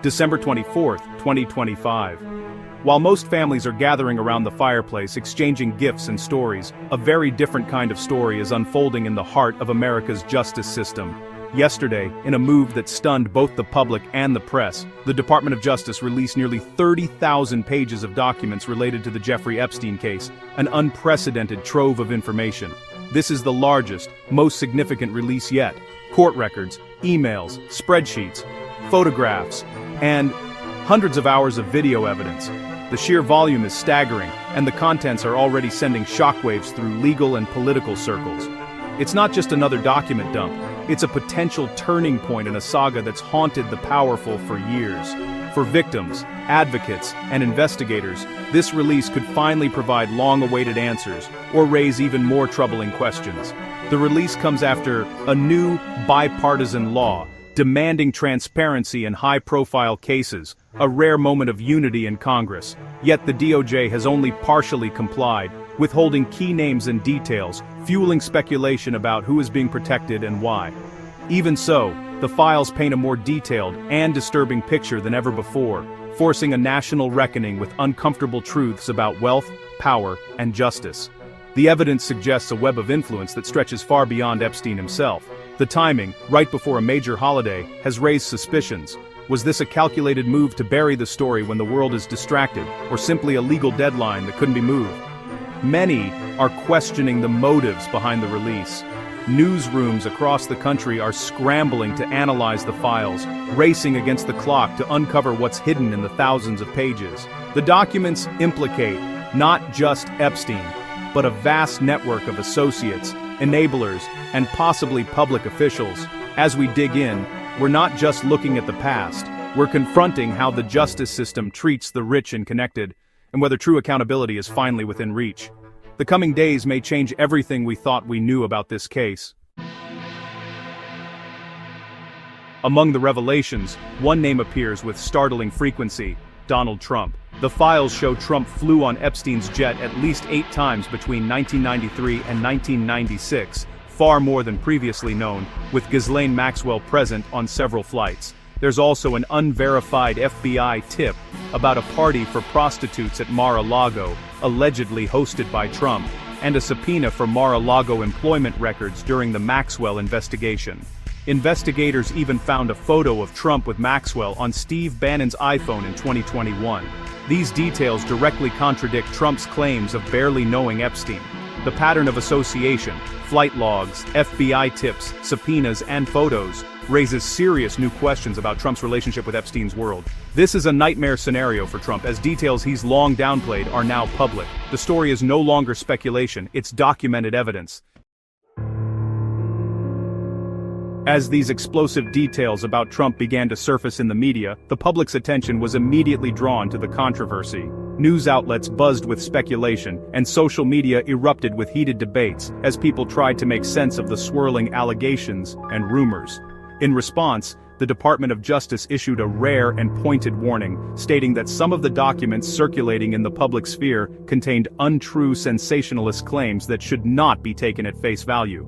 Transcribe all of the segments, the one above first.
December 24, 2025. While most families are gathering around the fireplace exchanging gifts and stories, a very different kind of story is unfolding in the heart of America's justice system. Yesterday, in a move that stunned both the public and the press, the Department of Justice released nearly 30,000 pages of documents related to the Jeffrey Epstein case, an unprecedented trove of information. This is the largest, most significant release yet. Court records, emails, spreadsheets, photographs, and hundreds of hours of video evidence. The sheer volume is staggering, and the contents are already sending shockwaves through legal and political circles. It's not just another document dump, it's a potential turning point in a saga that's haunted the powerful for years. For victims, advocates, and investigators, this release could finally provide long-awaited answers, or raise even more troubling questions. The release comes after a new, bipartisan law, demanding transparency in high-profile cases, a rare moment of unity in Congress. Yet the DOJ has only partially complied, withholding key names and details, fueling speculation about who is being protected and why. Even so, the files paint a more detailed and disturbing picture than ever before, forcing a national reckoning with uncomfortable truths about wealth, power, and justice. The evidence suggests a web of influence that stretches far beyond Epstein himself. The timing, right before a major holiday, has raised suspicions. Was this a calculated move to bury the story when the world is distracted, or simply a legal deadline that couldn't be moved? Many are questioning the motives behind the release. Newsrooms across the country are scrambling to analyze the files, racing against the clock to uncover what's hidden in the thousands of pages. The documents implicate not just Epstein, but a vast network of associates, enablers, and possibly public officials. As we dig in, we're not just looking at the past, we're confronting how the justice system treats the rich and connected, and whether true accountability is finally within reach. The coming days may change everything we thought we knew about this case. Among the revelations, one name appears with startling frequency: Donald Trump. The files show Trump flew on Epstein's jet at least 8 times between 1993 and 1996, far more than previously known, with Ghislaine Maxwell present on several flights. There's also an unverified FBI tip about a party for prostitutes at Mar-a-Lago, allegedly hosted by Trump, and a subpoena for Mar-a-Lago employment records during the Maxwell investigation. Investigators even found a photo of Trump with Maxwell on Steve Bannon's iPhone in 2021. These details directly contradict Trump's claims of barely knowing Epstein. The pattern of association, flight logs, FBI tips, subpoenas, and photos raises serious new questions about Trump's relationship with Epstein's world. This is a nightmare scenario for Trump, as details he's long downplayed are now public. The story is no longer speculation, it's documented evidence. As these explosive details about Trump began to surface in the media, the public's attention was immediately drawn to the controversy. News outlets buzzed with speculation, and social media erupted with heated debates as people tried to make sense of the swirling allegations and rumors. In response, the Department of Justice issued a rare and pointed warning, stating that some of the documents circulating in the public sphere contained untrue sensationalist claims that should not be taken at face value.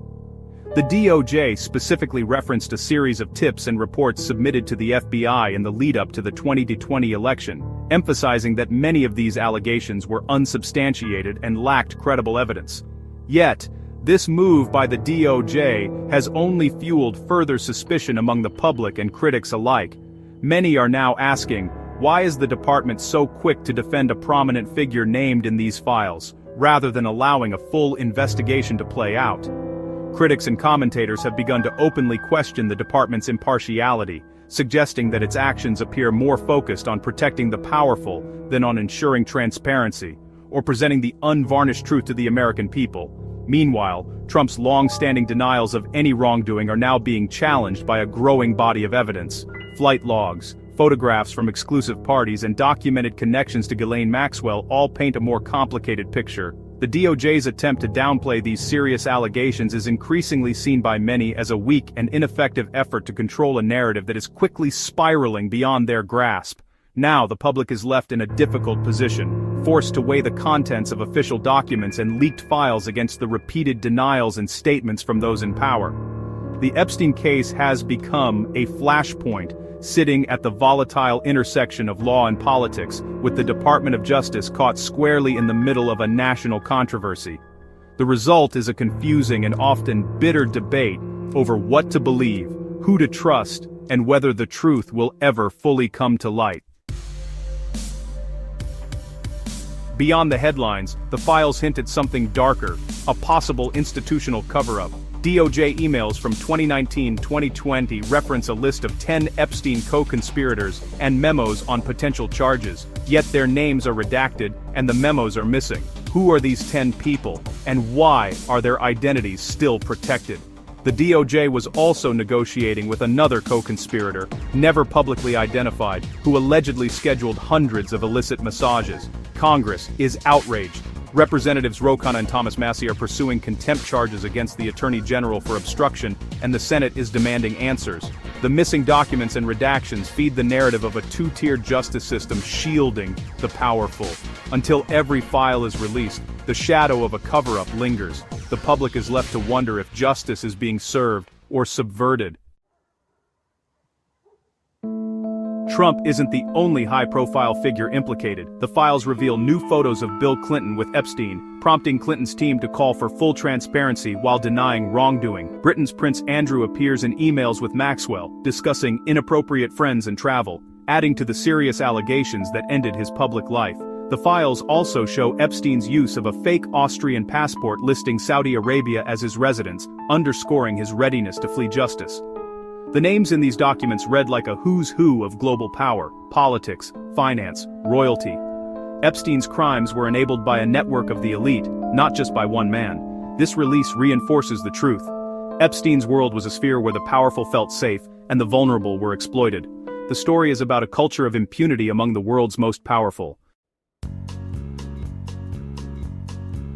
The DOJ specifically referenced a series of tips and reports submitted to the FBI in the lead-up to the 2020 election, emphasizing that many of these allegations were unsubstantiated and lacked credible evidence. Yet, this move by the DOJ has only fueled further suspicion among the public and critics alike. Many are now asking, why is the department so quick to defend a prominent figure named in these files, rather than allowing a full investigation to play out? Critics and commentators have begun to openly question the department's impartiality, suggesting that its actions appear more focused on protecting the powerful than on ensuring transparency, or presenting the unvarnished truth to the American people. Meanwhile, Trump's long-standing denials of any wrongdoing are now being challenged by a growing body of evidence. Flight logs, photographs from exclusive parties, and documented connections to Ghislaine Maxwell all paint a more complicated picture. The DOJ's attempt to downplay these serious allegations is increasingly seen by many as a weak and ineffective effort to control a narrative that is quickly spiraling beyond their grasp. Now the public is left in a difficult position, forced to weigh the contents of official documents and leaked files against the repeated denials and statements from those in power. The Epstein case has become a flashpoint, sitting at the volatile intersection of law and politics, with the Department of Justice caught squarely in the middle of a national controversy. The result is a confusing and often bitter debate over what to believe, who to trust, and whether the truth will ever fully come to light. Beyond the headlines, the files hint at something darker, a possible institutional cover-up. DOJ emails from 2019-2020 reference a list of 10 Epstein co-conspirators and memos on potential charges, yet their names are redacted and the memos are missing. Who are these 10 people, and why are their identities still protected? The DOJ was also negotiating with another co-conspirator, never publicly identified, who allegedly scheduled hundreds of illicit massages. Congress is outraged. Representatives Ro Khanna and Thomas Massie are pursuing contempt charges against the Attorney General for obstruction, and the Senate is demanding answers. The missing documents and redactions feed the narrative of a two-tiered justice system shielding the powerful. Until every file is released, the shadow of a cover-up lingers. The public is left to wonder if justice is being served or subverted. Trump isn't the only high-profile figure implicated. The files reveal new photos of Bill Clinton with Epstein, prompting Clinton's team to call for full transparency while denying wrongdoing. Britain's Prince Andrew appears in emails with Maxwell, discussing inappropriate friends and travel, adding to the serious allegations that ended his public life. The files also show Epstein's use of a fake Austrian passport listing Saudi Arabia as his residence, underscoring his readiness to flee justice. The names in these documents read like a who's who of global power, politics, finance, royalty. Epstein's crimes were enabled by a network of the elite, not just by one man. This release reinforces the truth. Epstein's world was a sphere where the powerful felt safe, and the vulnerable were exploited. The story is about a culture of impunity among the world's most powerful.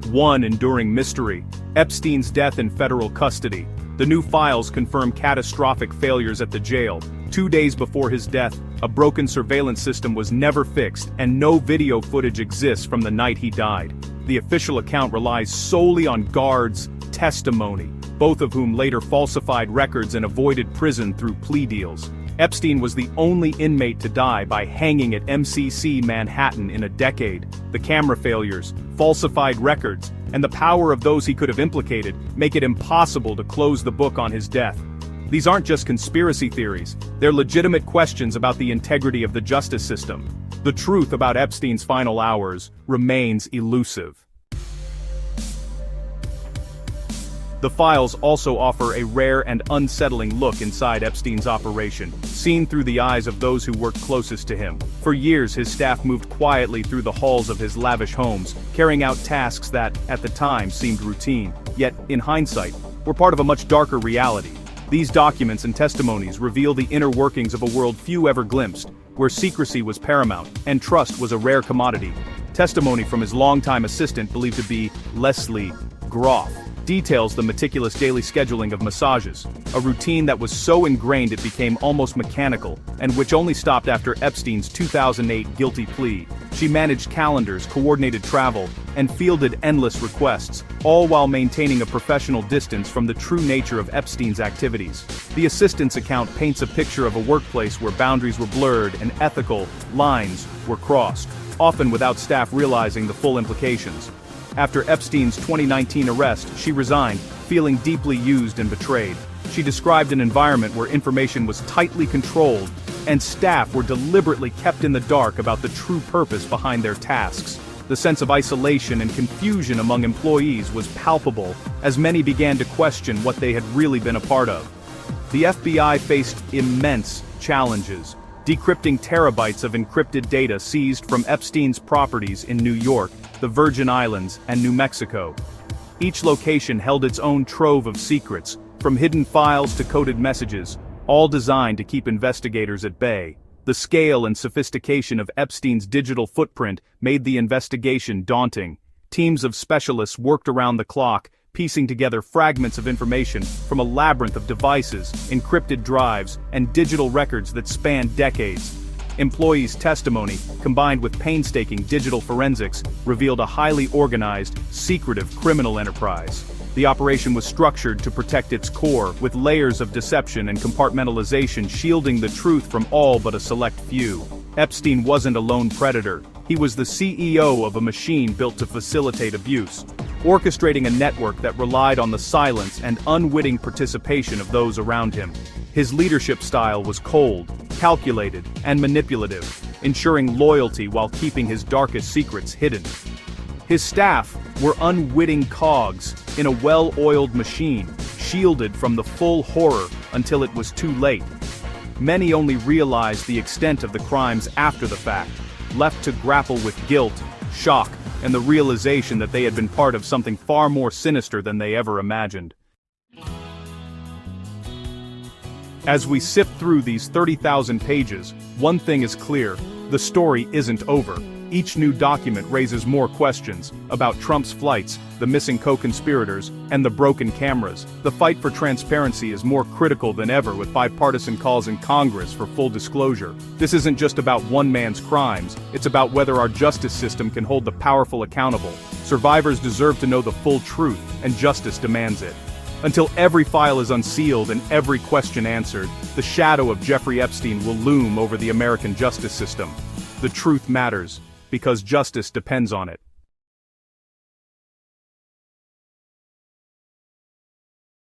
One enduring mystery: Epstein's death in federal custody. The new files confirm catastrophic failures at the jail. 2 days before his death, a broken surveillance system was never fixed, and no video footage exists from the night he died. The official account relies solely on guards' testimony, both of whom later falsified records and avoided prison through plea deals. Epstein was the only inmate to die by hanging at MCC Manhattan in a decade. The camera failures, falsified records, and the power of those he could have implicated make it impossible to close the book on his death. These aren't just conspiracy theories, they're legitimate questions about the integrity of the justice system. The truth about Epstein's final hours remains elusive. The files also offer a rare and unsettling look inside Epstein's operation, seen through the eyes of those who worked closest to him. For years, his staff moved quietly through the halls of his lavish homes, carrying out tasks that, at the time, seemed routine, yet, in hindsight, were part of a much darker reality. These documents and testimonies reveal the inner workings of a world few ever glimpsed, where secrecy was paramount, and trust was a rare commodity. Testimony from his longtime assistant, believed to be Leslie Groff, details the meticulous daily scheduling of massages, a routine that was so ingrained it became almost mechanical, and which only stopped after Epstein's 2008 guilty plea. She managed calendars, coordinated travel, and fielded endless requests, all while maintaining a professional distance from the true nature of Epstein's activities. The assistant's account paints a picture of a workplace where boundaries were blurred and ethical lines were crossed, often without staff realizing the full implications. After Epstein's 2019 arrest, she resigned, feeling deeply used and betrayed. She described an environment where information was tightly controlled, and staff were deliberately kept in the dark about the true purpose behind their tasks. The sense of isolation and confusion among employees was palpable, as many began to question what they had really been a part of. The FBI faced immense challenges, decrypting terabytes of encrypted data seized from Epstein's properties in New York, the Virgin Islands, and New Mexico. Each location held its own trove of secrets, from hidden files to coded messages, all designed to keep investigators at bay. The scale and sophistication of Epstein's digital footprint made the investigation daunting. Teams of specialists worked around the clock, piecing together fragments of information from a labyrinth of devices, encrypted drives, and digital records that spanned decades. Employees' testimony, combined with painstaking digital forensics, revealed a highly organized, secretive criminal enterprise. The operation was structured to protect its core, with layers of deception and compartmentalization shielding the truth from all but a select few. Epstein wasn't a lone predator. He was the CEO of a machine built to facilitate abuse, orchestrating a network that relied on the silence and unwitting participation of those around him. His leadership style was cold, calculated, and manipulative, ensuring loyalty while keeping his darkest secrets hidden. His staff were unwitting cogs in a well-oiled machine, shielded from the full horror until it was too late. Many only realized the extent of the crimes after the fact, left to grapple with guilt, shock, and the realization that they had been part of something far more sinister than they ever imagined. As we sift through these 30,000 pages, one thing is clear: the story isn't over. Each new document raises more questions about Trump's flights, the missing co-conspirators, and the broken cameras. The fight for transparency is more critical than ever, with bipartisan calls in Congress for full disclosure. This isn't just about one man's crimes, it's about whether our justice system can hold the powerful accountable. Survivors deserve to know the full truth, and justice demands it. Until every file is unsealed and every question answered, the shadow of Jeffrey Epstein will loom over the American justice system. The truth matters, because justice depends on it.